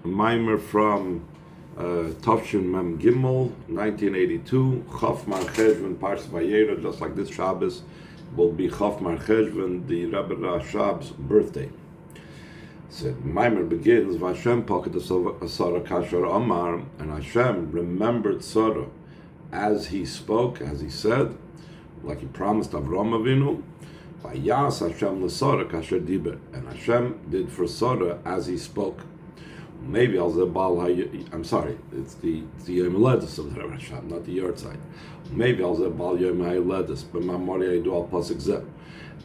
a mimer from Tavshin Mem Gimel, 1982, Chaf Mar Cheshvan Parsh Vayera, just like this Shabbos will be Chaf Mar Cheshvan, the Rebbe Rashab's birthday. So mimer begins, Vashem pocket Sarah Kasher Amar, and Hashem remembered Sarah as he spoke, as he said, like he promised Avram Avinu, Vayas Hashem l'Sarah Kasher Diber, and Hashem did for Sarah as he spoke. Maybe I'm sorry, it's the Yom Ledus of the Rashab, not the yard side. Maybe I'll say Bal Yom Ledus, but Mamori I do al Pasik Zeh.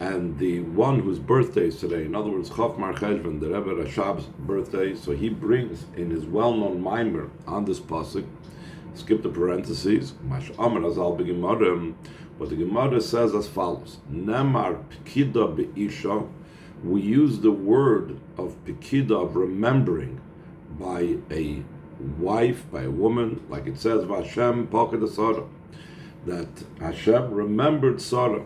And the one whose birthday is today, in other words, Chaf Mar Cheshvan, the Rebbe Rashab's birthday, so he brings in his well-known mimer on this pasuk, skip the parentheses, Mash Amar Azal B'Gemarim, but the Gemara says as follows: Nemar Pekida Be'isha, we use the word of Pekida, of remembering, by a wife, by a woman, like it says, Vashem Poked Sarah, that Hashem remembered Sarah.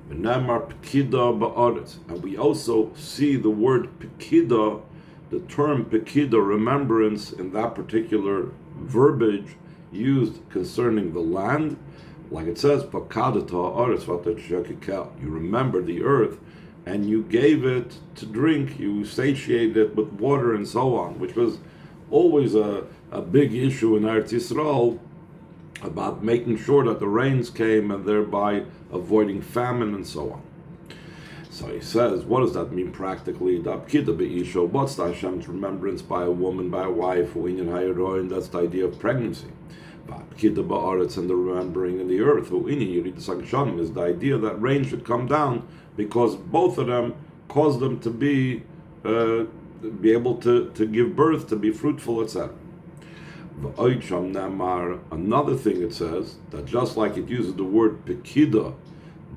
V'nemar Pekida Ba'aretz, and we also see the word Pekida, the term Pekida, remembrance, in that particular verbiage used concerning the land, like it says, Pakadata Aretz V'Tachyakikel, you remember the earth, and you gave it to drink, you satiated it with water and so on, which was always a big issue in Eretz Yisrael, about making sure that the rains came and thereby avoiding famine and so on. So he says, what does that mean practically? What's the Hashem's remembrance by a woman, by a wife, that's the idea of pregnancy. And the remembering in the earth is the idea that rain should come down, because both of them cause them to be able to give birth, to be fruitful, etc. Another thing it says, that just like it uses the word pekida,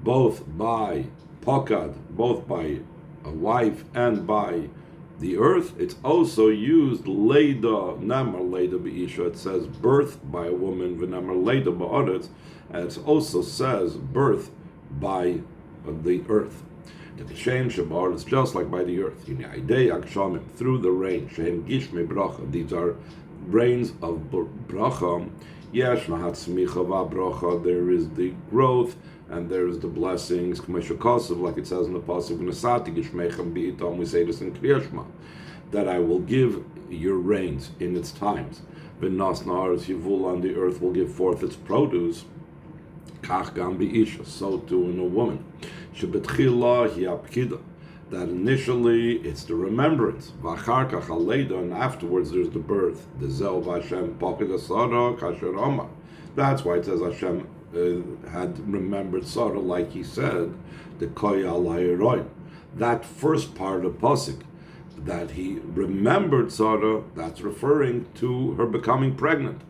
both by pakad, both by a wife and by the earth, it's also used leida, namar leida be'isha, it says birth by a woman, v'namar leida ba'aretz, and it also says birth by the earth. The Kishem Shabar is just like by the earth. Through the rain, Shehem Gishme Bracha, these are rains of bracha. Yesh nahat smicha v'bracha, there is the growth and there is the blessings, like it says in the pasuk, V'nasati gishmechem bi'itam, we say this in Kriya Shema, that I will give your rains in its times. V'nas na'aretz yivul, on the earth will give forth its produce. Kach gam bi'isha, so too in a woman. Shebetchila hi apkida, that initially it's the remembrance, v'achar kach aleida, and afterwards there's the birth. The zel v'Hashem poked Sarah kasher Amar. That's why it says Hashem had remembered Sarah, like he said, the koya al. That first part of the pasuk, that he remembered Sarah, that's referring to her becoming pregnant.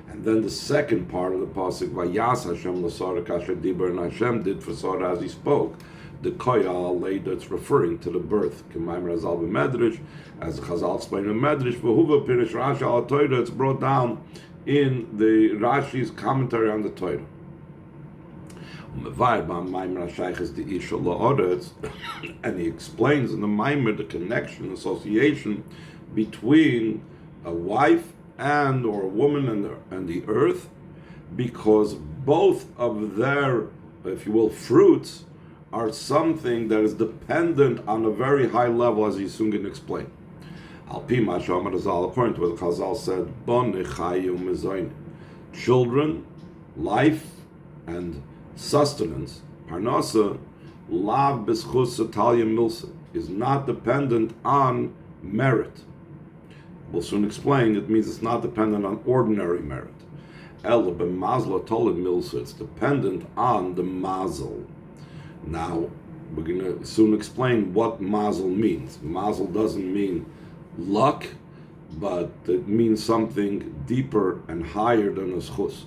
And then the second part of the pasuk, Vayas Hashem l'Sarah kasher diber, and Hashem did for Sarah as he spoke, the koya al, that's referring to the birth. K'mayim Razal b'Medrash, as Chazal explained in Medrash, v'huva pirish Rashi al Torah, it's brought down in the Rashi's commentary on the Torah. And he explains in the Maimer the connection, association between a wife and or a woman and the earth, because both of their, if you will, fruits are something that is dependent on a very high level, as he soon can explain. According to what Chazal said, children, life, and sustenance, parnasa, lav b'schus Talia milsa, is not dependent on merit. We'll soon explain, it means it's not dependent on ordinary merit. El b'mazla tolid milsa, it's dependent on the mazel. Now, we're going to soon explain what mazel means. Mazel doesn't mean luck, but it means something deeper and higher than a schus.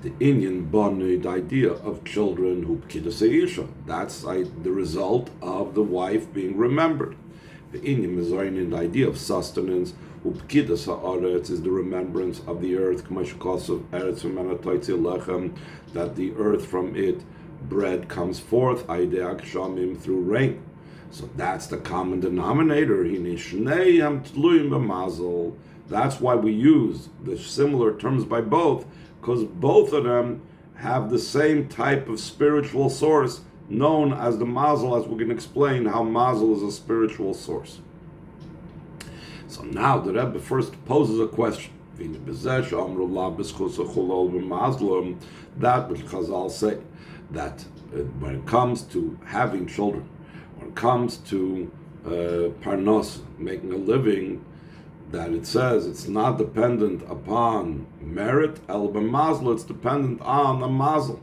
The Inyan Banu, the idea of children who p'kidas isha, that's the result of the wife being remembered. The Inyan Mizayin, the idea of sustenance, who p'kidas ha'aretz, is the remembrance of the earth, that the earth from it bread comes forth, through rain. So that's the common denominator. That's why we use the similar terms by both, because both of them have the same type of spiritual source known as the mazel, as we're going to explain how mazel is a spiritual source. So now the Rebbe first poses a question. That which Chazal say, that when it comes to having children, when it comes to parnos, making a living, that it says it's not dependent upon merit, el b'mazel, it's dependent on a mazel,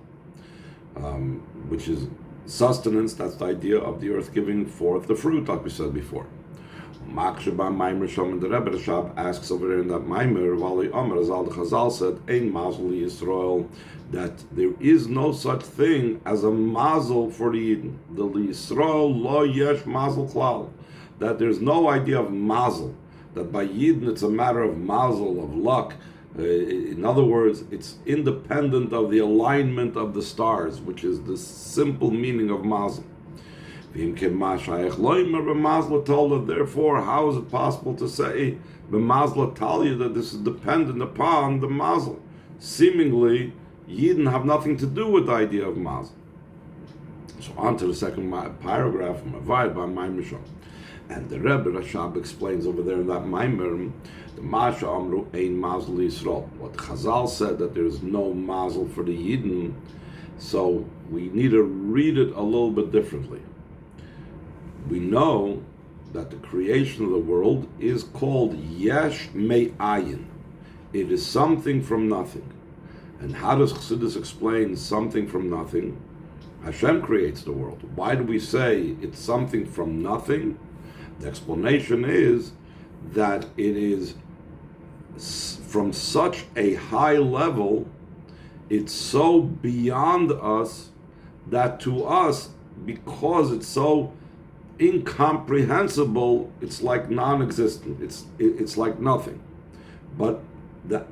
which is sustenance. That's the idea of the earth giving forth the fruit, like we said before. Marashon, the Rebbe Rashab asks over there in that Maimer, Vali Omer, as Al Chazal said, Ein mazel Yisrael, that there is no such thing as a mazel for the Yidden. The Yisrael lo yesh mazel klal, that there's no idea of mazel, that by Yidden it's a matter of mazel, of luck. In other words, it's independent of the alignment of the stars, which is the simple meaning of mazel. Therefore, how is it possible to say that this is dependent upon the mazel? Seemingly, Yidden have nothing to do with the idea of mazel. So on to the second paragraph from Avad by Marashon. And the Rebbe Rashab explains over there in that Maimer, the Masha Amru Ein Mazel Yisrael. What Chazal said, that there is no mazel for the Yidden, so we need to read it a little bit differently. We know that the creation of the world is called Yesh Me'ayin. It is something from nothing. And how does Chassidus explain something from nothing? Hashem creates the world. Why do we say it's something from nothing? The explanation is that it is from such a high level, it's so beyond us that to us, because it's so incomprehensible, it's like non-existent. It's like nothing. But the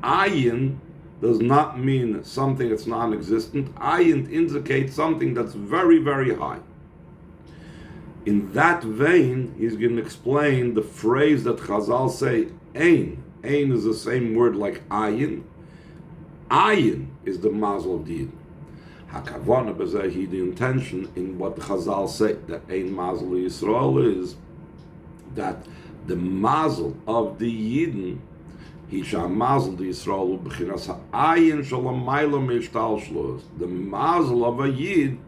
ayin does not mean something that's non-existent. Ayin indicates something that's very, very high. In that vein, he's going to explain the phrase that Chazal say, Ein. Ein is the same word like ayin. Ayin is the mazel of the Yidden. Hakavana b'zehi, the intention in what Chazal say, that Ein mazel Yisrael is, that the mazel of the Yidden, Hisha mazel Yisrael b'chinas ha'ayin shalamayla mishtal shlos, the mazel of a Yid,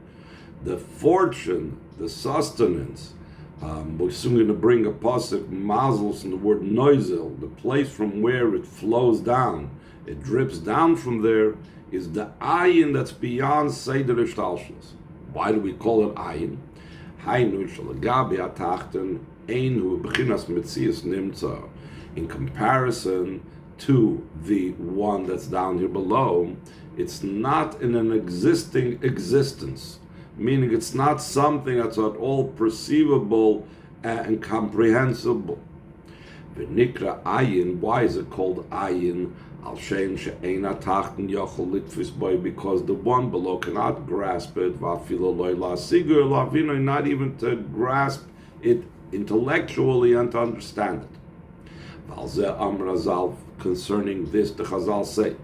the fortune, the sustenance. We're soon going to bring a pasuk mazels from the word noizel, the place from where it flows down, it drips down from there, is the ayin that's beyond Seder Ishtalshus. Why do we call it ayin? Hainu shalagabi atachten einu b'chinas mitzias nimtza. In comparison to the one that's down here below, it's not in an existing existence, meaning it's not something that's at all perceivable and comprehensible. V'nikra ayin, why is it called ayin? Al shem she'eina tachten yochel litfis boy, because the one below cannot grasp it, va'afilo loy la'asigur la'avino, not even to grasp it intellectually and to understand it. V'al zeh amra zal, concerning this, the Chazal say,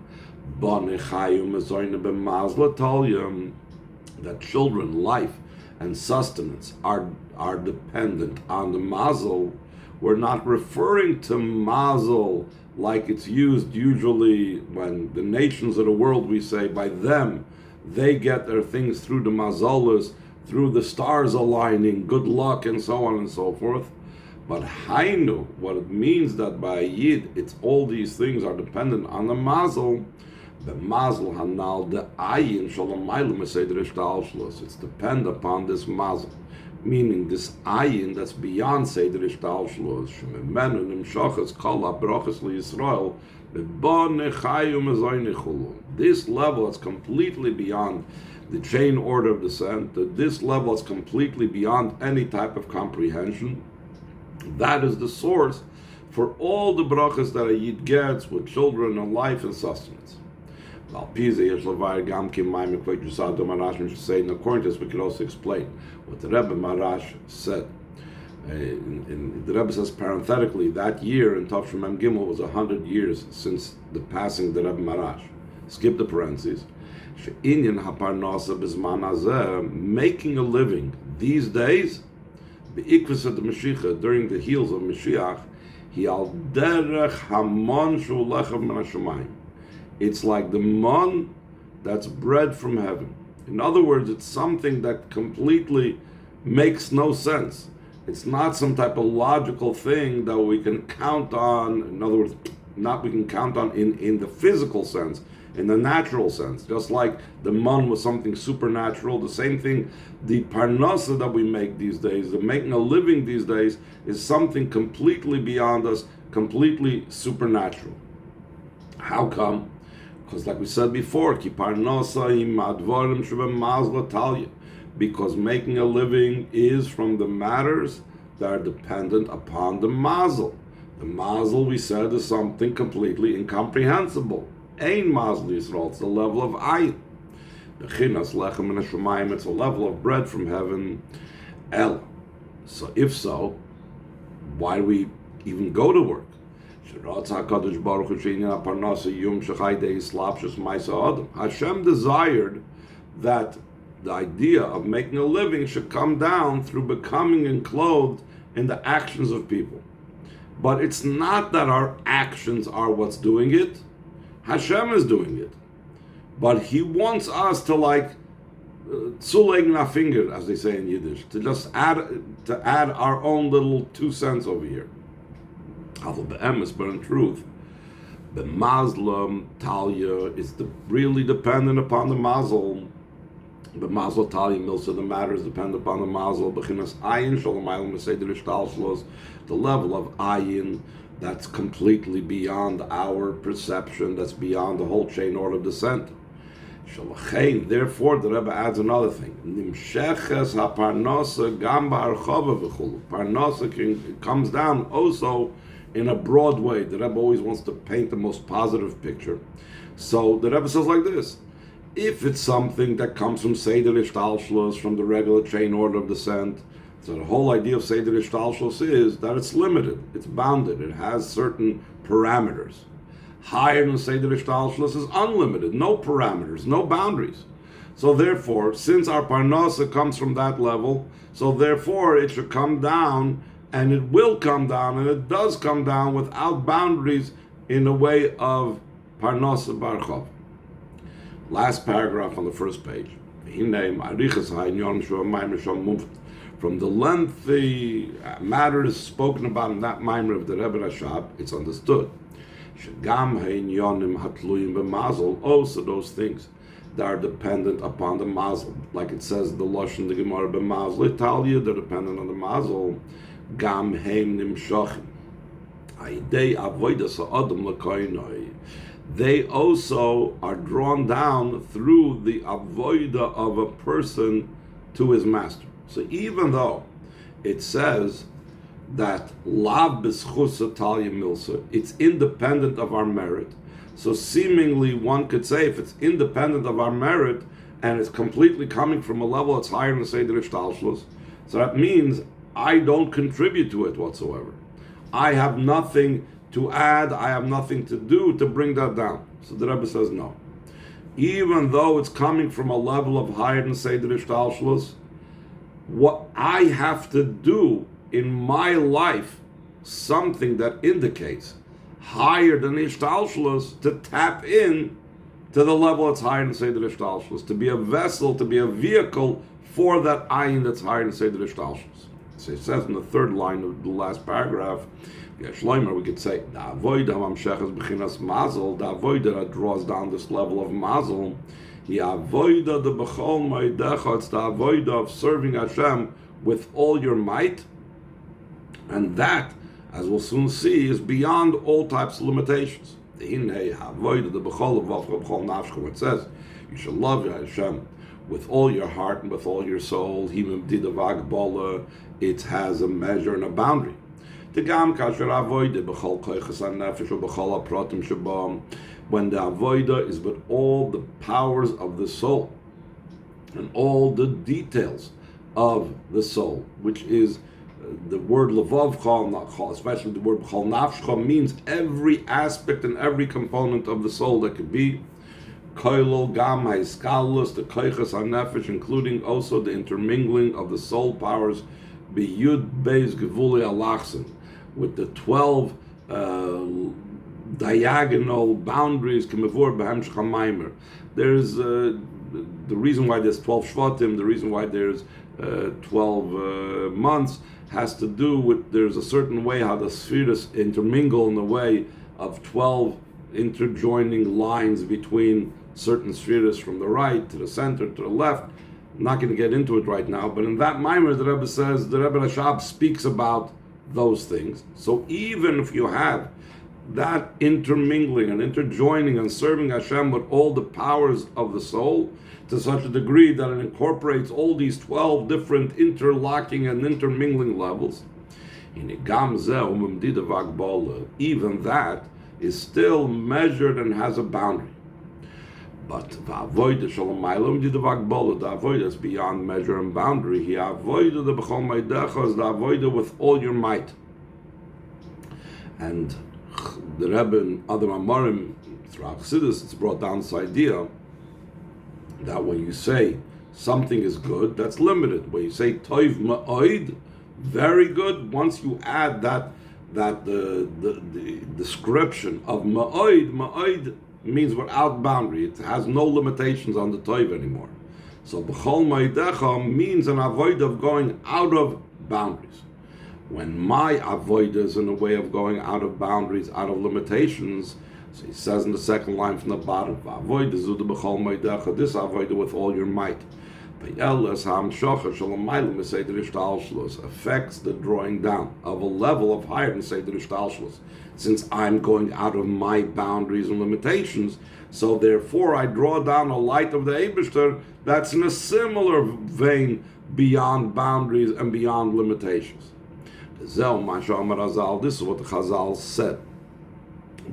B'nei chayim ezoyne b'mazla talyum, that children, life, and sustenance are dependent on the mazel. We're not referring to mazel like it's used usually when the nations of the world, we say, by them, they get their things through the mazolas, through the stars aligning, good luck, and so on and so forth. But hainu, what it means that by Yid, it's all these things are dependent on the mazel. The mazel hanal the ayin shalamaylu meseder ishtalshlos. It's depend upon this mazel, meaning this ayin that's beyond seder ishtalshlos. Shememenu nimshachas kol habrachas liyisrael b'bon nechayim ezoynichulu. This level is completely beyond the chain order of descent. This level is completely beyond any type of comprehension. That is the source for all the brachas that a yid gets with children and life and sustenance. According to this, we could also explain what the Rebbe Marash said. The Rebbe says parenthetically that year in Tavshin Mem Gimel was 100 years since the passing of the Rebbe Marash. Skip the parentheses. Making a living these days, during the heels of Mashiach, it's like the man that's bread from heaven. In other words, it's something that completely makes no sense. It's not some type of logical thing that we can count on. In other words, not we can count on in the physical sense, in the natural sense. Just like the man was something supernatural, the same thing, the parnasa that we make these days, the making a living these days, is something completely beyond us, completely supernatural. How come? Because like we said before, because making a living is from the matters that are dependent upon the mazel. The mazel, we said, is something completely incomprehensible. Ein mazel Yisrael, it's the level of ayin. It's a level of bread from heaven. El. So if so, why do we even go to work? Hashem desired that the idea of making a living should come down through becoming enclosed in the actions of people. But it's not that our actions are what's doing it. Hashem is doing it. But He wants us to zulegen a finger, as they say in Yiddish, to just add our own little 2 cents over here. But in truth, the Muslim Talia is really dependent upon the mazel. The mazel Talia milsa, the matter is dependent upon the mazel. Bechinas ayin shalomayim meseder ishtalshlos, the level of ayin that's completely beyond our perception, that's beyond the whole chain order of descent. Therefore, the Rebbe adds another thing. Nimsheches haparnasa gam ba'archava v'chulu. Parnasa comes down also in a broad way. The Rebbe always wants to paint the most positive picture. So the Rebbe says like this: if it's something that comes from Seder Ishtalshlos, from the regular chain order of descent, so the whole idea of Seder Ishtalshlos is that it's limited, it's bounded, it has certain parameters. Higher than Seder Ishtalshlos is unlimited, no parameters, no boundaries. So therefore, since our parnasa comes from that level, so therefore it should come down, and it will come down, and it does come down without boundaries in the way of parnasa barchov. Last paragraph on the first page. From the lengthy matters spoken about in that Maimer of the Rebbe Rashab, it's understood. Also those things that are dependent upon the mazel, like it says the Lashon the Gemara b'mazel Italia, they're dependent on the mazel. Gam heim nimshachim. Aidei avodas ha'adam l'koinoi. They also are drawn down through the avoida of a person to his master. So even though it says that lav b'schus Talia milsa, it's independent of our merit. So seemingly one could say if it's independent of our merit and it's completely coming from a level that's higher than the Seder Ishtalshlos, so that means I don't contribute to it whatsoever. I have nothing to add, I have nothing to do to bring that down. So the Rebbe says no. Even though it's coming from a level of higher than Seder Ishtalshlos, what I have to do in my life, something that indicates higher than Ishtalshlos, to tap in to the level that's higher than Seder Ishtalshlos, to be a vessel, to be a vehicle for that ayin that's higher than Seder Ishtalshlos. So it says in the third line of the last paragraph, we could say, the avoida that draws down this level of mazel, the avoida the bechol maidecha, it's the avoida of serving Hashem with all your might, and that, as we'll soon see, is beyond all types of limitations. It says, you shall love Hashem with all your heart and with all your soul. It has a measure and a boundary. Tegam kasher avoida b'chol koiches hanefesh u'b'chol hapratim shebam, when the avoida is with all the powers of the soul and all the details of the soul, which is the word levav chol, not chol, especially the word chol nafshcha, means every aspect and every component of the soul that could be koilol gam ha'iskalus, the koiches hanefesh, including also the intermingling of the soul powers, biyud beis gevuli alachsin, with the 12 diagonal boundaries. Kemevur b'hamshach hamaymer. There's the reason why there's 12 shvatim, the reason why there's 12 months, has to do with there's a certain way how the spheres intermingle in the way of 12 interjoining lines between certain spheres from the right to the center to the left. I'm not going to get into it right now, but in that mimer the Rebbe says, the Rebbe Rashab speaks about those things. So even if you have that intermingling and interjoining and serving Hashem with all the powers of the soul to such a degree that it incorporates all these 12 different interlocking and intermingling levels, even that is still measured and has a boundary. But the avoid is beyond measure and boundary. He avoided the b'chol meidecha, is the avoid with all your might. And the Rebbe and other Amarim throughout Chassidus, it's brought down this idea that when you say something is good, that's limited. When you say toiv ma'oid, very good, once you add that the description of ma'oid means without boundary. It has no limitations on the toiv anymore. So b'chol ma'idecha means an avoid of going out of boundaries. When my avoid is in a way of going out of boundaries, out of limitations, so he says in the second line from the bottom, avoid is b'chol ma'idecha, this avoid with all your might. Affects the drawing down of a level of higher than Seder Ishtalshlus. Since I'm going out of my boundaries and limitations, so therefore I draw down a light of the Eibishter that's in a similar vein beyond boundaries and beyond limitations. This is what the Chazal said.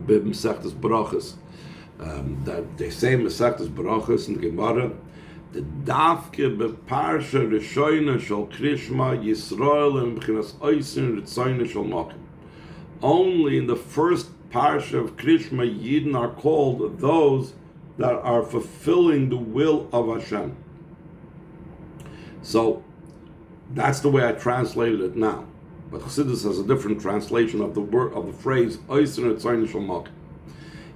Mesechtes Brachos. That they say Mesechtes Brachos in the Gemara, the Davke beparsha Rishoyna shel Krishma Yisrael and b'chinas Oysin Ritzoyna shel Mokim. Only in the first parsha of Krishma, Yidden are called those that are fulfilling the will of Hashem. So that's the way I translated it now. But Chassidus has a different translation of the word of the phrase Oysin Ritzoyna shel Mokim.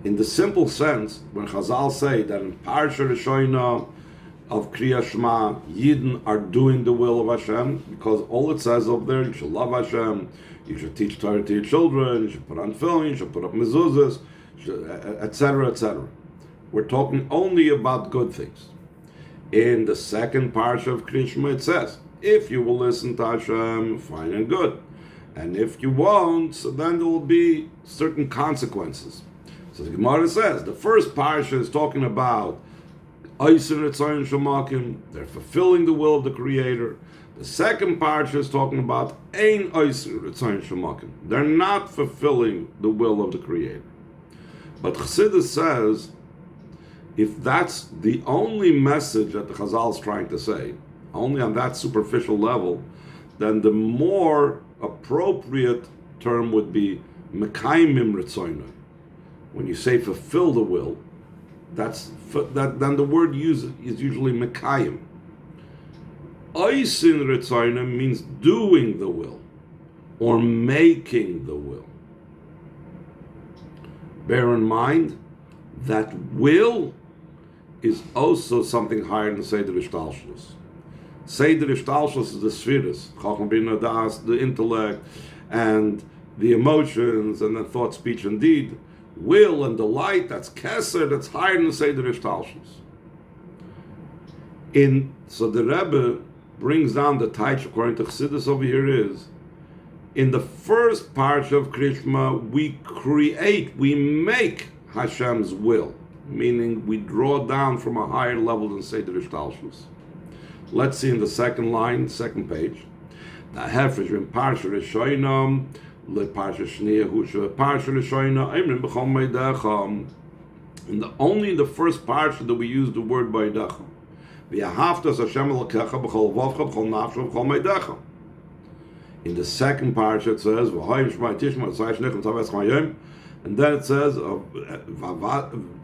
In the simple sense, when Chazal say that in parsha Rishoyna of Kriya Shema, Yidden are doing the will of Hashem, because all it says over there, you should love Hashem, you should teach Torah to your children, you should put on film, you should put up mezuzahs, etc., etc. We're talking only about good things. In the second parsha of Kriya Shema, it says, if you will listen to Hashem, fine and good. And if you won't, so then there will be certain consequences. So the Gemara says, the first parsha is talking about they're fulfilling the will of the Creator. The second parsha is talking about Ein they're not fulfilling the will of the Creator. But Chassidus says, if that's the only message that the Chazal is trying to say, only on that superficial level, then the more appropriate term would be Mekayimim Ritzoyna. When you say fulfill the will, then the word used is usually Mekayim. Oysin Ritzoyna means doing the will or making the will. Bear in mind that will is also something higher than Seder Ishtalshlus. Seder Ishtalshlus is the spheres, Chacham Bina Das, the intellect, and the emotions, and the thought, speech, and deed. Will and delight, that's Keser, that's higher than Seder Ishtalshlus. So the Rebbe brings down the Taich according to Chassidus over here is, in the first parsha of Krishma, we make Hashem's will, meaning we draw down from a higher level than Seder Ishtalshlus. Let's see in the second line, second page. The Hefresh in Parsha Rishoinam, leparsha shniya hu sheparsha l'shoyna imrim b'chol meidecha. And only in the first parsha that we use the word meidecha. V'yahavtas Hashem Elokecha b'chol vavcha b'chol nafsha b'chol meidecha. In the second parsha it says v'hoyim shmai tishma tzai shnichem taves chayim. And then it says,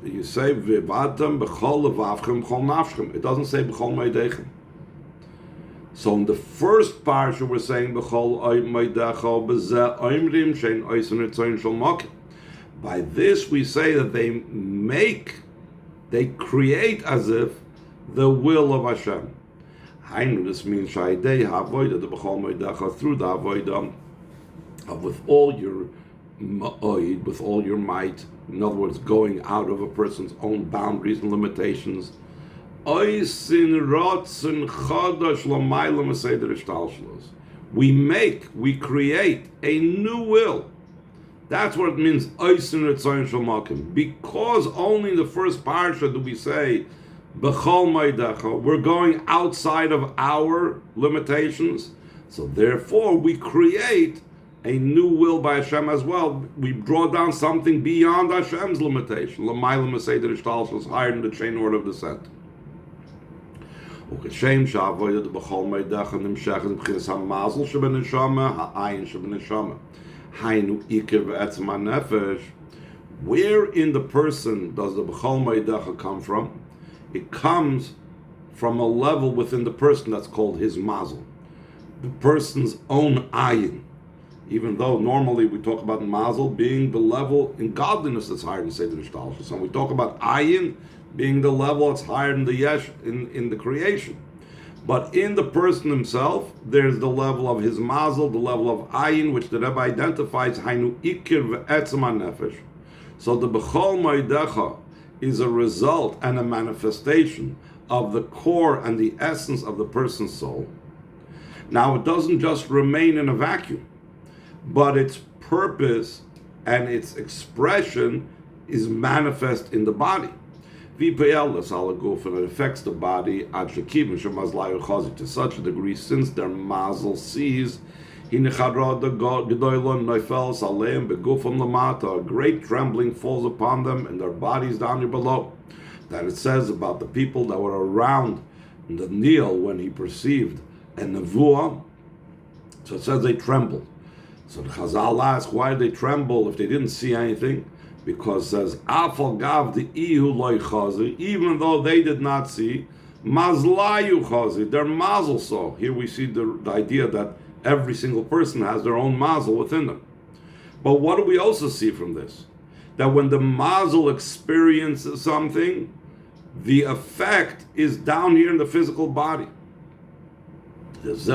you say, V'vatam b'chol levavchem b'chol nafshem. It doesn't say b'chol meidechem. So in the first parsha we're saying b'chol meidecha b'zeh oimrim shein oisen etzoin shel mokim. By this we say that they create as if the will of Hashem. Hainu, this means shaydei ha'avodah, the b'chol meidecha, through the avodah of with all your might, in other words, going out of a person's own boundaries and limitations. We create a new will. That's what it means, because only in the first parsha do we say, we're going outside of our limitations, so therefore we create a new will by Hashem as well. We draw down something beyond Hashem's limitation. L'mayla Maseder Ishtal is higher than the chain order of descent. Ukashem sha'avodah the b'chol meidecha nimshechet b'chinas ha'mazel shebeneshama ha'ayin shebeneshama hainu ikir v'etzem ha'nefesh. Where in the person does the b'chol meidecha come from? It comes from a level within the person that's called his mazel, the person's own ayin. Even though normally we talk about mazel being the level in godliness that's higher than Seder Ishtalshus. So we talk about ayin being the level that's higher than the yesh in the creation. But in the person himself, there's the level of his mazel, the level of ayin, which the Rebbe identifies, hainu ikir ve'etzem ha'nefesh. So the b'chol meidecha is a result and a manifestation of the core and the essence of the person's soul. Now it doesn't just remain in a vacuum, but its purpose and its expression is manifest in the body. And it affects the body to such a degree, since their mazel sees a great trembling falls upon them and their bodies down here below. That it says about the people that were around the Nil when he perceived a nevuah. So it says they trembled. So the Chazal asks, why did they tremble if they didn't see anything? Because it says, Afal gav the ihu loy chazi, even though they did not see, mazlayu chazi, their mazel saw. Here we see the idea that every single person has their own mazel within them. But what do we also see from this? That when the mazel experiences something, the effect is down here in the physical body. And that's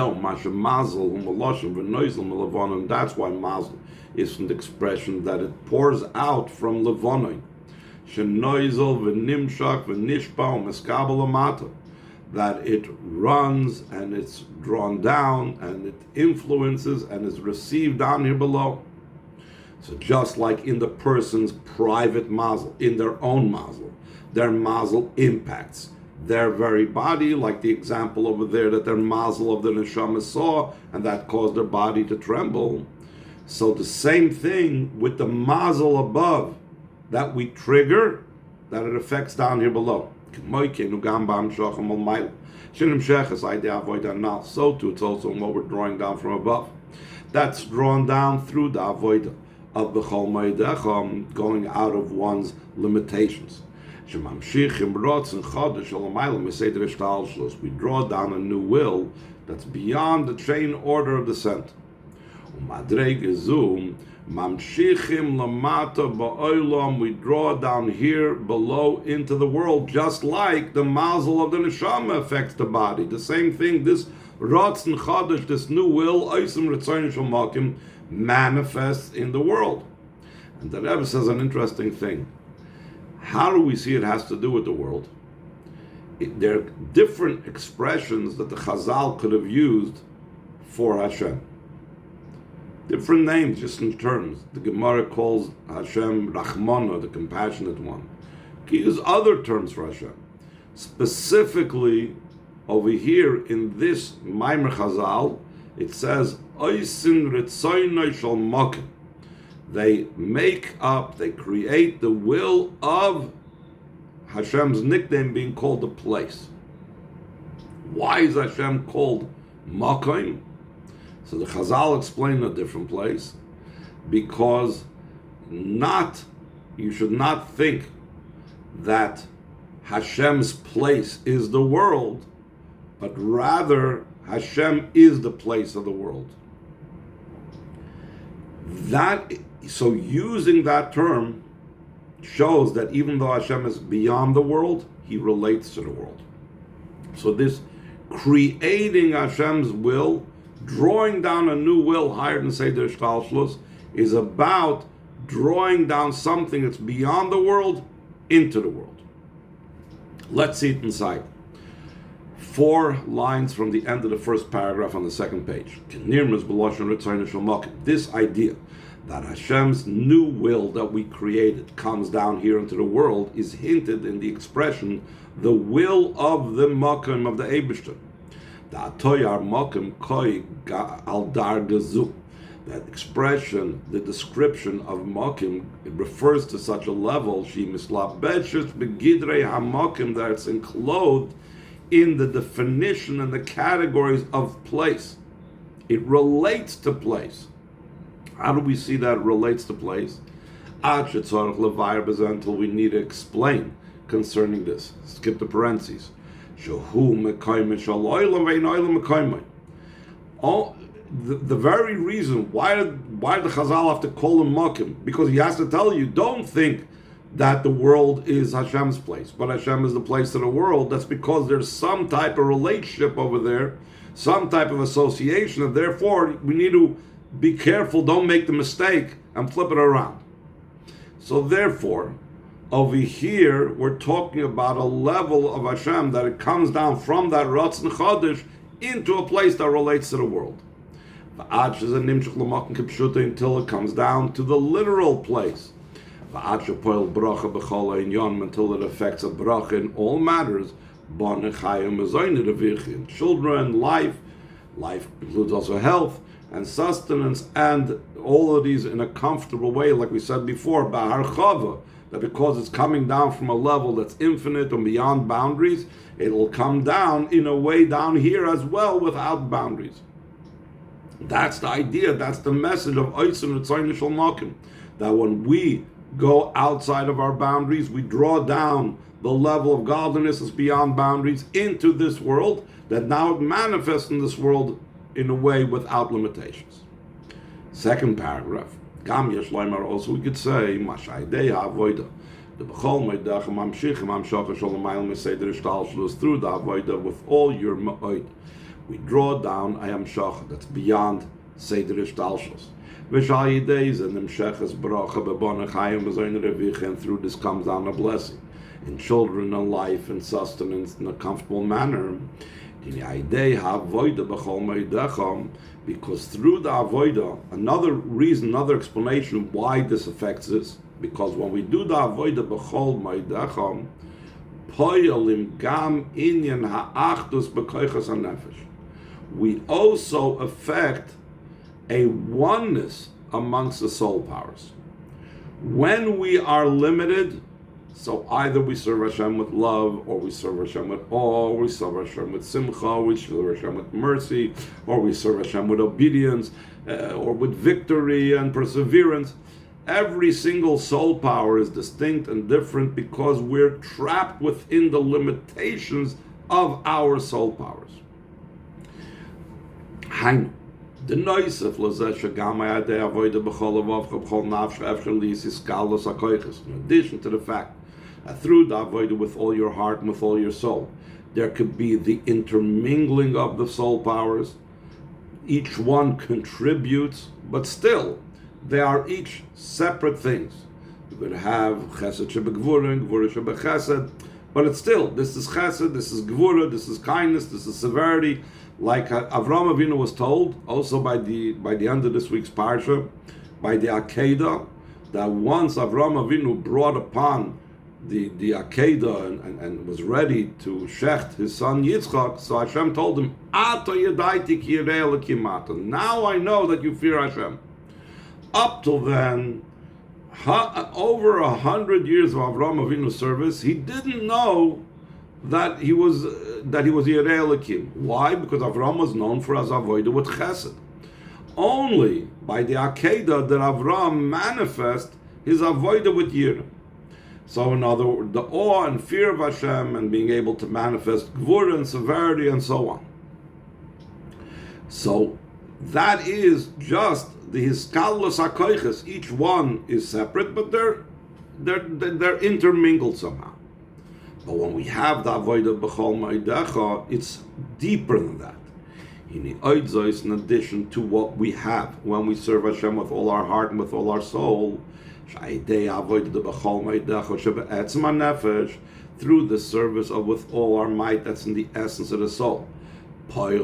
why mazel is from the expression that it pours out from levonin, that it runs and it's drawn down and it influences and is received down here below. So just like in the person's private mazel, in their own mazel, their mazel impacts their very body, like the example over there that their mazel of the neshama saw, and that caused their body to tremble. So the same thing with the mazel above that we trigger, that it affects down here below. So too, it's also what we're drawing down from above. That's drawn down through the avodah of b'chol meidecha, going out of one's limitations. We draw down a new will that's beyond the chain order of descent. We draw down here below into the world, just like the mazel of the neshama affects the body. The same thing, this Ratzon Chadash, this new will, manifests in the world. And the Rebbe says an interesting thing. How do we see it has to do with the world? There are different expressions that the Chazal could have used for Hashem. Different names, just in terms. The Gemara calls Hashem Rachmana, the compassionate one. He uses other terms for Hashem. Specifically, over here in this Maimer Chazal, it says, Oisin Ritzoynoi Shal Mokim. They make up, they create the will of Hashem's nickname being called a place. Why is Hashem called Makom? So the Chazal explain in a different place, because you should not think that Hashem's place is the world, but rather Hashem is the place of the world. So using that term shows that even though Hashem is beyond the world, He relates to the world. So this creating Hashem's will, drawing down a new will higher than Seder Shtalshlus, is about drawing down something that's beyond the world into the world. Let's see it inside. 4 lines from the end of the first paragraph on the second page. This idea that Hashem's new will that we created comes down here into the world is hinted in the expression, the will of the Makom of the Eibishter. That expression, the description of Makom, it refers to such a level, that it's enclosed in the definition and the categories of place. It relates to place. How do we see that it relates to place? Until we need to explain concerning this. Skip the parentheses. The very reason why the Chazal have to call him Makom, because he has to tell you, don't think that the world is Hashem's place, but Hashem is the place of the world. That's because there's some type of relationship over there, some type of association, and therefore we need to be careful, don't make the mistake and flip it around. So therefore, over here, we're talking about a level of Hashem that it comes down from that Ratzon Chodesh into a place that relates to the world. Until it comes down to the literal place. Until it affects a bracha in all matters. In children, life includes also health and sustenance, and all of these in a comfortable way, like we said before, that because it's coming down from a level that's infinite and beyond boundaries, it will come down in a way down here as well without boundaries. That's the idea, that's the message of Oisin Ritzoynoi Shal Mokim, that when we go outside of our boundaries, we draw down the level of godliness that's beyond boundaries into this world, that now it manifests in this world in a way without limitations. Second paragraph. Gam yesh loymar, also we could say, Mashayidei ha'avoida. The b'chol meidach mamshich mamshach shalom ma'il meseder ishtalshlus, through the avoida with all your ma'od. We draw down ayam shach, that's beyond seder ishtalshlus. V'shayidei zen nimsheches bracha bebonach hayim v'zoyin revich, and through this comes down a blessing in children and life and sustenance in a comfortable manner. Because through the avoida, another reason, another explanation why this affects us, because when we do the avoida b'chol ma'idacham, poyalim gam inyan ha'achdus b'koichas hanefesh, we also affect a oneness amongst the soul powers. When we are limited, so either we serve Hashem with love, or we serve Hashem with awe, or we serve Hashem with simcha, or we serve Hashem with mercy, or we serve Hashem with obedience, or with victory and perseverance. Every single soul power is distinct and different because we're trapped within the limitations of our soul powers. In addition to the fact that through the avodah with all your heart and with all your soul, there could be the intermingling of the soul powers. Each one contributes, but still, they are each separate things. You could have chesed shebegvura and gvura shebechesed, but it's still, this is chesed, this is gvura, this is kindness, this is severity. Like Avraham Avinu was told, also by the end of this week's parsha, by the Akedah, that once Avraham Avinu brought upon the Akedah and was ready to shecht his son Yitzchak, so Hashem told him, Ato yadaiti ki yirei Elokim ata. Now I know that you fear Hashem. Up till then, over 100 years of Avraham Avinu's service, he didn't know that he was Yirei Elokim. Why? Because Avraham was known for his avodah with Chesed. Only by the Akedah did Avraham manifest his avodah with Yireh. So in other words, the awe and fear of Hashem and being able to manifest gvura and severity and so on. So that is just the hiskalus hakoiches. Each one is separate, but they're intermingled somehow. But when we have the avodah b'chol ma'idecha, it's deeper than that. In addition to what we have when we serve Hashem with all our heart and with all our soul, through the service of with all our might, that's in the essence of the soul. We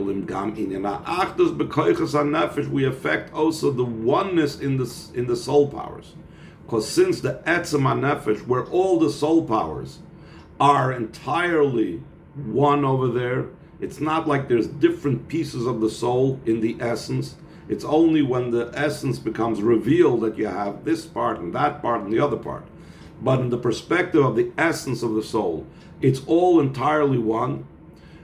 affect also the oneness in the soul powers. Because since the etzem hanefesh, where all the soul powers are entirely one over there, it's not like there's different pieces of the soul in the essence. It's only when the essence becomes revealed that you have this part and that part and the other part. But in the perspective of the essence of the soul, it's all entirely one.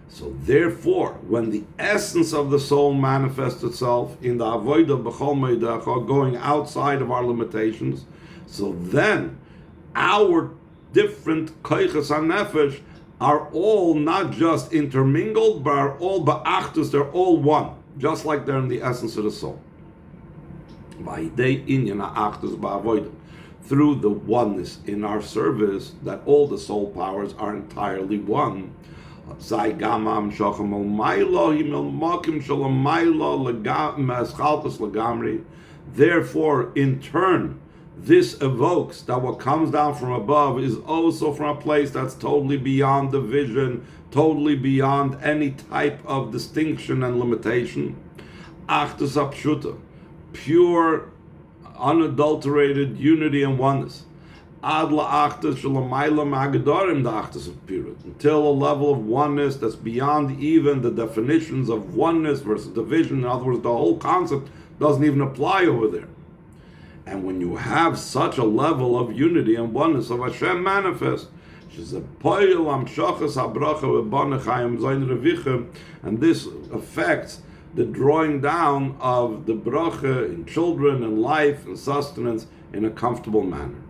So therefore, when the essence of the soul manifests itself in the avodah b'chol meidecha, going outside of our limitations, so then our different koiches hanefesh are all not just intermingled, but are all ba'achdus, they're all one, just like they're in the essence of the soul. Through the oneness in our service, that all the soul powers are entirely one. Therefore, in turn, this evokes that what comes down from above is also from a place that's totally beyond division, totally beyond any type of distinction and limitation. Achdus apshuta, pure, unadulterated unity and oneness. Ad la'achdus shalamayla ma'agadorim da'achdus of purity, until a level of oneness that's beyond even the definitions of oneness versus division. In other words, the whole concept doesn't even apply over there. And when you have such a level of unity and oneness of Hashem manifest, and this affects the drawing down of the bracha in children and life and sustenance in a comfortable manner.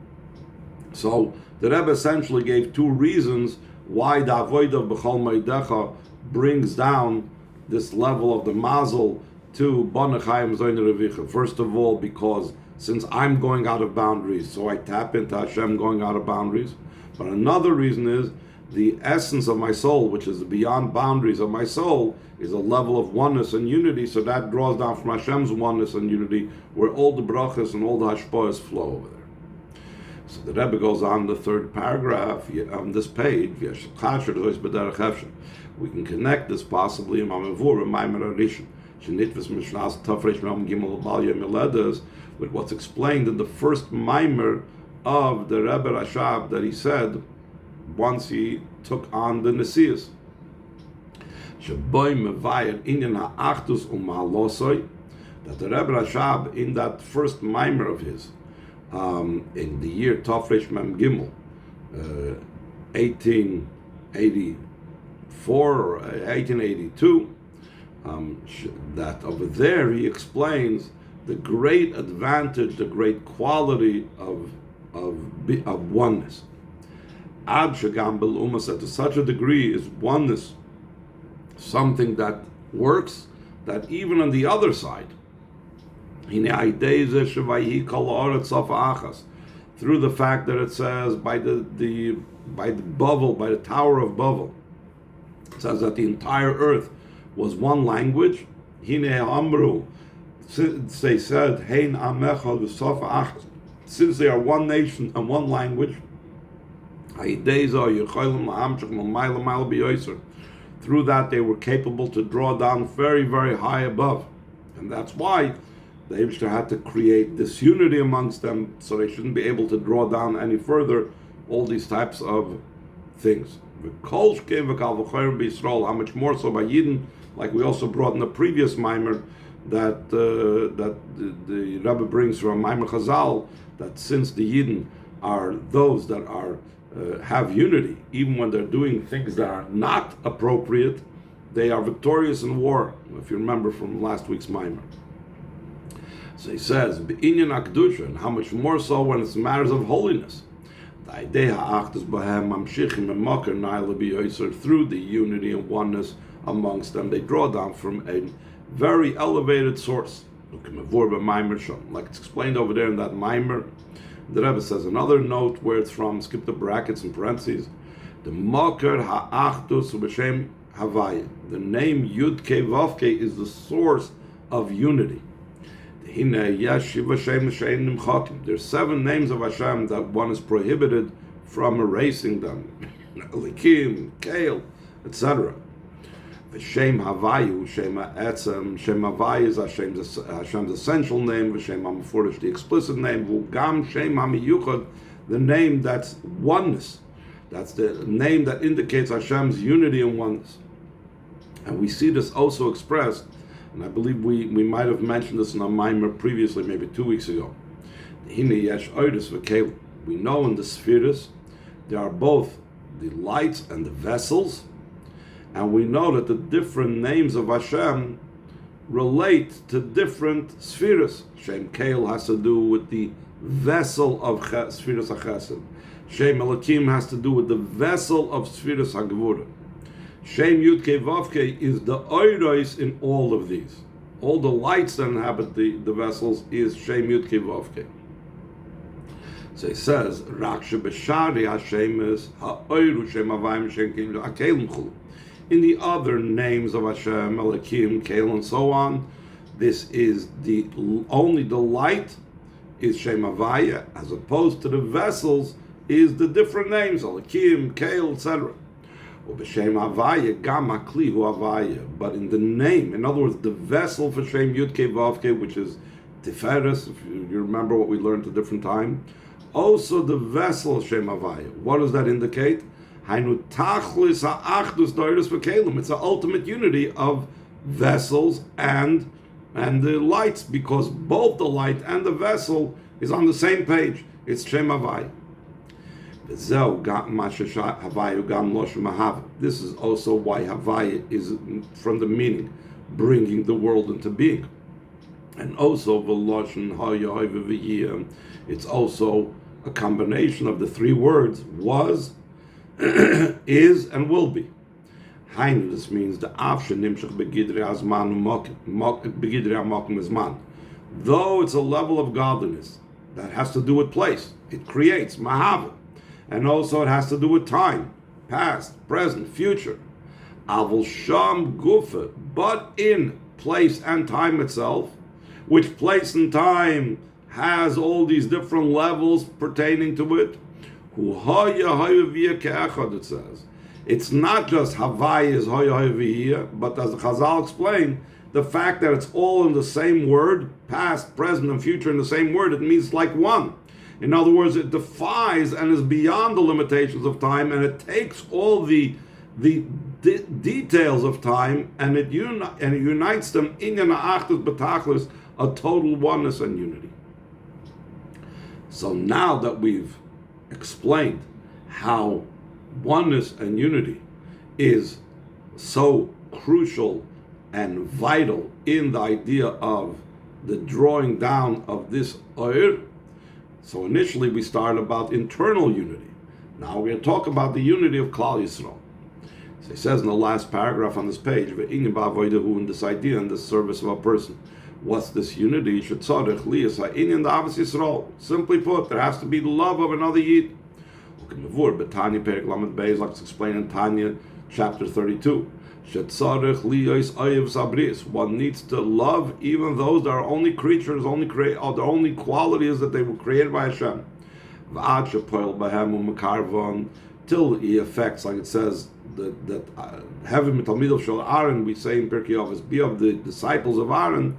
So the Rebbe essentially gave two reasons why the avodah b'chol meidecha brings down this level of the mazel to Bonachayim Zoyin Revicha. First of all, because since I'm going out of boundaries, so I tap into Hashem going out of boundaries. But another reason is the essence of my soul, which is beyond boundaries of my soul, is a level of oneness and unity, so that draws down from Hashem's oneness and unity, where all the brachas and all the hashpahs flow over there. So the Rebbe goes on the third paragraph on this page. We can connect this possibly in Mamavur and Maimer Arishan, with what's explained in the first Maimer of the Rebbe Rashab that he said once he took on the Nesias. That the Rebbe Rashab, in that first Maimer of his, in the year Tafresh Mem Gimel, 1884 or 1882, that over there he explains the great advantage, the great quality of oneness. Ad shagam bel umas, to such a degree is oneness something that works, that even on the other side, through the fact that it says by the Babel, by the Tower of Babel, it says that the entire earth was one language. Since they said, since they are one nation and one language, through that they were capable to draw down very, very high above. And that's why the Eibishter had to create this unity amongst them, so they shouldn't be able to draw down any further all these types of things. How much more so by Yidden, like we also brought in the previous Maimer, that the Rebbe brings from Maimer Chazal, that since the Yidden are those that are have unity, even when they're doing things that are not appropriate, they are victorious in war, if you remember from last week's Maimer. So he says, B'inyan HaKdusha, and how much more so when it's matters of holiness. Through the unity and oneness amongst them, they draw down from a very elevated source. Like it's explained over there in that Maimer. The Rebbe says another note where it's from, skip the brackets and parentheses. The Makar Ha'achdus B'Shem Havaya. The name Yud Kei Vav Kei is the source of unity. There's 7 names of Hashem that one is prohibited from erasing them. Elikim, Kael, etc. V'Shem Havayu, Shem Ha'etzem, Shem Havaya is Hashem's essential name, V'Shem HaMefurish, the explicit name, V'Gam Shem HaMiyuchad, the name that's oneness. That's the name that indicates Hashem's unity and oneness. And we see this also expressed, and I believe we might have mentioned this in a Maimer previously, maybe 2 weeks ago. We know in the spheres there are both the lights and the vessels, and we know that the different names of Hashem relate to different spheres. Shem Kael has to do with the vessel of spheres HaChesed. Shem Elikim has to do with the vessel of spheres HaGevurah. Shem Yud Kei Vav Kei is the oiros in all of these. All the lights that inhabit the vessels is Shem Yud Kei Vav Kei. So he says, Rak Shebeshari Hashem is Ha'oiru Shem Havayim Shem Kelim Chulu. In the other names of Hashem, Elikim, Kael, and so on, this is only the light is Shem Havaya, as opposed to the vessels is the different names, Elikim, Kael, etc. But in the name, in other words, the vessel for Shem Yud Kei Vav Kei, which is Tiferes, if you remember what we learned at a different time, also the vessel Shem Havaya. What does that indicate? It's the ultimate unity of vessels and the lights, because both the light and the vessel is on the same page. It's Shem Havaya. This is also why Havaya is from the meaning, bringing the world into being. And also, it's also a combination of the 3 words, was, is, and will be. This means the though it's a level of godliness that has to do with place, it creates mahava. And also it has to do with time, past, present, future. Avol sham gufa, but in place and time itself, which place and time has all these different levels pertaining to it. It says. It's not just Havaya is Hoya, but as the Chazal explained, the fact that it's all in the same word, past, present, and future in the same word, it means like one. In other words, it defies and is beyond the limitations of time, and it takes all the details of time and it unites them in a total oneness and unity. So now that we've explained how oneness and unity is so crucial and vital in the idea of the drawing down of this oir, so initially we started about internal unity. Now we're going to talk about the unity of Klal Yisrael. So he says in the last paragraph on this page, in this idea and this service of a person. What's this unity? Simply put, there has to be the love of another Yid. Like it's explained in Tanya, chapter 32. One needs to love even those that are only creatures, the only quality is that they were created by Hashem. Till he affects, like it says, that heaven mitalmidav shel Aaron, we say in Pirkei Avos, be of the disciples of Aaron,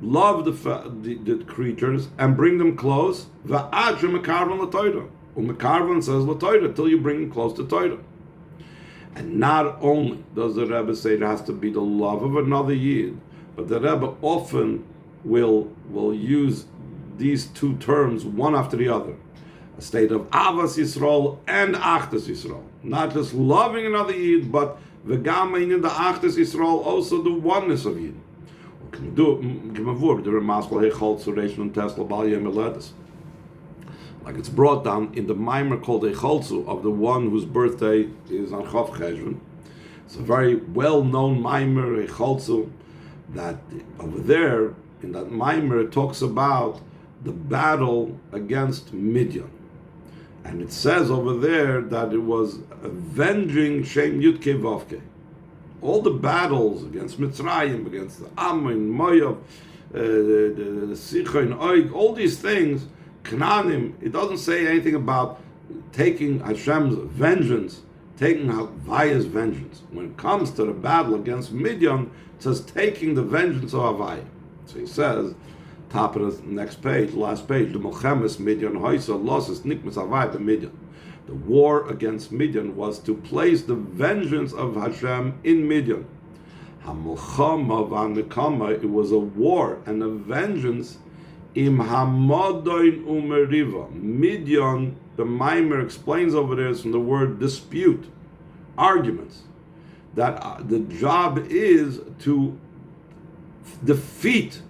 love the creatures and bring them close. Va'ad shemekarvan l'Torah. Umekarvan says l'Torah, till you bring them close to Torah. And not only does the Rebbe say it has to be the love of another Yid, but the Rebbe often will use these two terms one after the other. A state of Avas Yisrael and Achdas Yisrael. Not just loving another Yid, but v'gam in the Achdas Yisrael, also the oneness of Yid. Like it's brought down in the mimer called Echolzu of the one whose birthday is on Chav Cheshvan. It's a very well-known mimer, Echolzu, that over there, in that mimer, it talks about the battle against Midian. And it says over there that it was avenging Shem Yudke Vavke. All the battles against Mitzrayim, against the Ammon, Moav, the Sichon, Oig, all these things, Knaanim, it doesn't say anything about taking Hashem's vengeance, taking Havaya's vengeance. When it comes to the battle against Midian, it says taking the vengeance of Havaya. So he says, top of the next page, last page, the Mochemes Midian Hoysa losses Nikmas Havaya Midian. The war against Midian was to place the vengeance of Hashem in Midian. HaMilchama v'Hanekama, it was a war and a vengeance im Hamodoin Umeriva. Midian, the Maimer explains over there, is from the word dispute, arguments. That the job is to defeat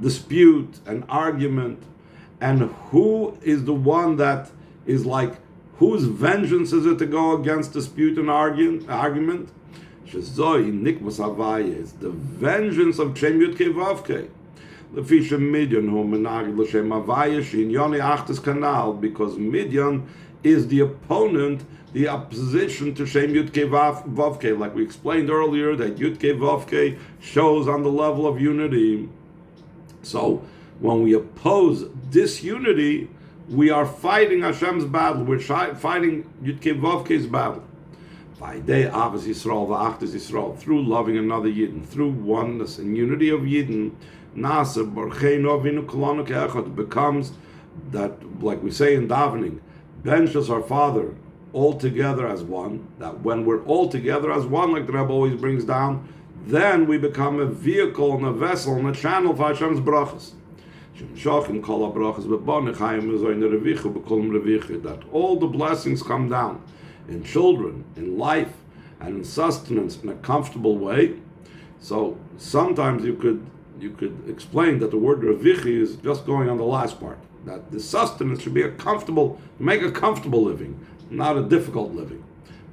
dispute and argument, and who is the one that is like, whose vengeance is it to go against dispute and argument? Shezoi nikmas havaya, is the vengeance of Shem Yudke Vavke. Lefisha Midian hu menagid l'Shem havaya she'inyoni achtes kanal, because Midian is the opponent, the opposition to Shem Yudke Vavke. Like we explained earlier, that Yudke Vavke shows on the level of unity. So when we oppose disunity, we are fighting Hashem's battle. We're fighting Yudke Vavke's battle. By day Avos Yisrael v'Achdas Yisrael, through loving another Yidden, through oneness and unity of Yidden, Nasa Barcheinu Avinu Kolanu Ke'echad, it becomes that, like we say in davening, benches our Father all together as one. That when we're all together as one, like the Rebbe always brings down, then we become a vehicle and a vessel and a channel for Hashem's brachas. That all the blessings come down in children, in life, and in sustenance in a comfortable way. So sometimes you could explain that the word revichi is just going on the last part. That the sustenance should be make a comfortable living, not a difficult living.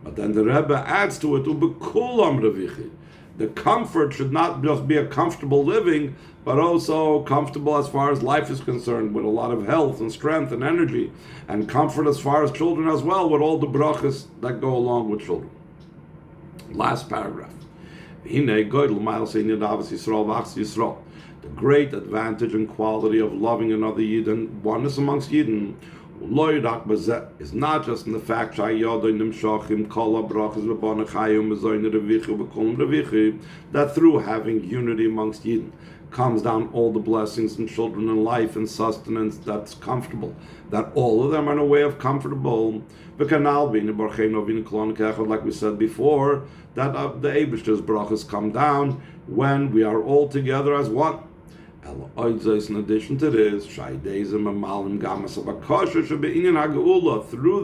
But then the Rebbe adds to it, ubekulam revichi. The comfort should not just be a comfortable living, but also comfortable as far as life is concerned, with a lot of health and strength and energy, and comfort as far as children as well, with all the brachas that go along with children. Last paragraph. The great advantage and quality of loving another Yid and oneness amongst Yidden is not just in the fact that through having unity amongst Yidden comes down all the blessings and children and life and sustenance that's comfortable, that all of them are in a way of comfortable. Like we said before, that the Eibishter's brachas come down when we are all together as one. In addition to this, through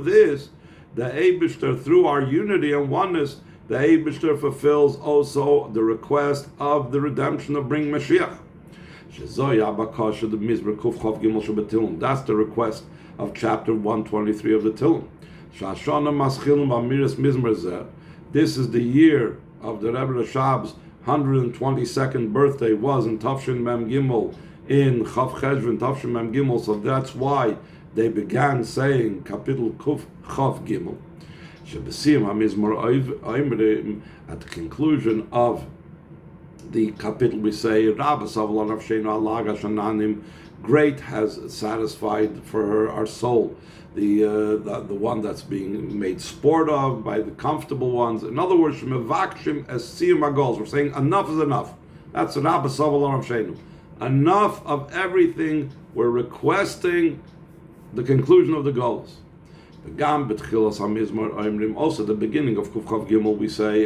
this, the Eibishter, through our unity and oneness, the Eibishter fulfills also the request of the redemption of bring Mashiach. That's the request of chapter 123 of the Tillim. This is the year of the Rebbe Rashab's 122nd birthday, was in Tafshin Mem Gimel, in Chav Cheshvan Tafshin Mem Gimel, so that's why they began saying Kapitel Kuf Chav Gimel. At the conclusion of the kapitel we say, great has satisfied for her our soul, the one that's being made sport of by the comfortable ones. In other words, we're saying enough is enough. That's Rabba Saval Rav Sheinu. Enough of everything. We're requesting the conclusion of the goals. Also, the beginning of Kuf Chav Gimel, we say,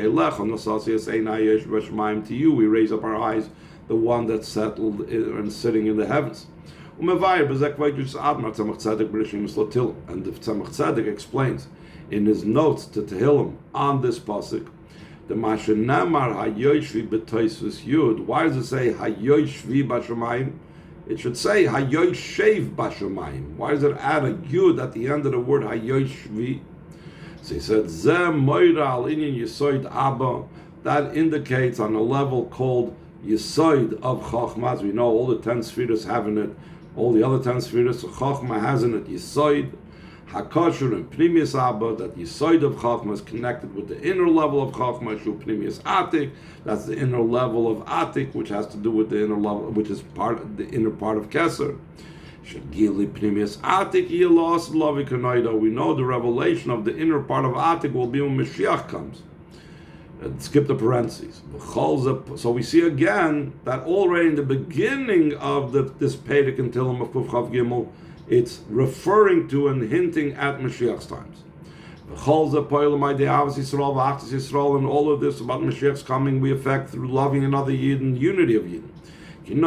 to you we raise up our eyes, the one that's settled and sitting in the heavens. And the Tzemach Tzedek explains in his notes to Tehillim on this pasuk, the Mashenamar Hayoshvi b'Toisvus Yud. Why does it say Hayoshvi b'Shamayim? It should say Hayoshev b'Shamayim. Why does it add a Yud at the end of the word Hayoshvi? So he said, Zeh Moira al Inyan Yisoid Abba. That indicates on a level called Yisoid of Chochmah. As we know, all the 10 spheres have in it, all the other 10 spheres, so Chochmah has in it Yisoid. Hakosher and Pnimius Abba, that Yisoid of Chochmah is connected with the inner level of Chochmah, Shu Pnimius Atik, that's the inner level of Atik, which has to do with the inner level, which is the inner part of Keser. Shagili Pnimius Atik Yelos Lavikanoida. We know the revelation of the inner part of Atik will be when Mashiach comes. Skip the parentheses. So we see again that already in the beginning of this Perek and Tillim of Kuf Chav Gimel, it's referring to and hinting at Mashiach's times. And all of this about Mashiach's coming we affect through loving another Yid and unity of Yidden. In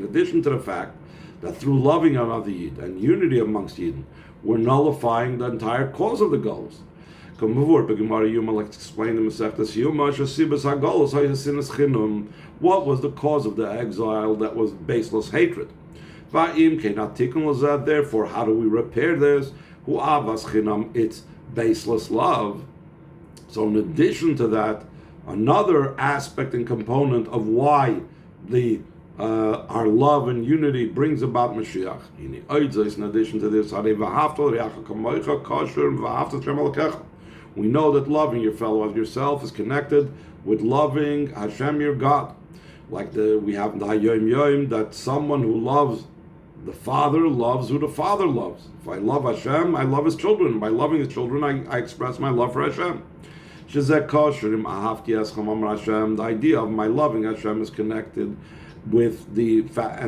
addition to the fact that through loving another Yid and unity amongst Yidden, we're nullifying the entire cause of the goals. Let's explain the Masechtas Yuma. What was the cause of the exile that was baseless hatred? Therefore, how do we repair this? It's baseless love. So in addition to that, another aspect and component of why our love and unity brings about Mashiach. In addition to this, we know that loving your fellow as yourself is connected with loving Hashem, your God. Like we have in the Hayom Yom, that someone who loves the Father loves who the Father loves. If I love Hashem, I love His children. By loving His children, I express my love for Hashem. The idea of my loving Hashem is connected with the fact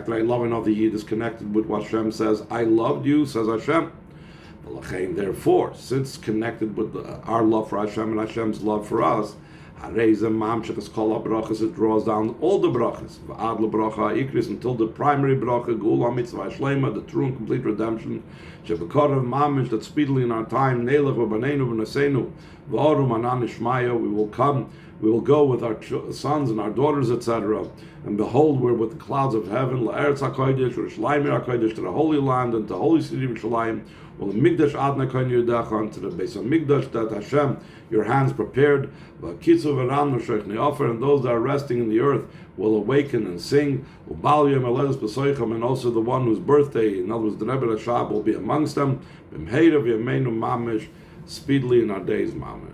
that I love another Yid is connected with what Hashem says. I loved you, says Hashem. Therefore, since it's connected with our love for Hashem and Hashem's love for us, it draws down all the brachas until the primary bracha, the true and complete redemption, that speedily in our time, we will come, we will go with our sons and our daughters, etc. And behold, we're with the clouds of heaven, to the Holy Land and to Holy City of Yerushalayim, to the base of Mikdash that Hashem, your hands prepared, and those that are resting in the earth will awaken and sing, and also the one whose birthday, in other words, the Rebbe Rashab, will be amongst them, speedily in our days, mamish.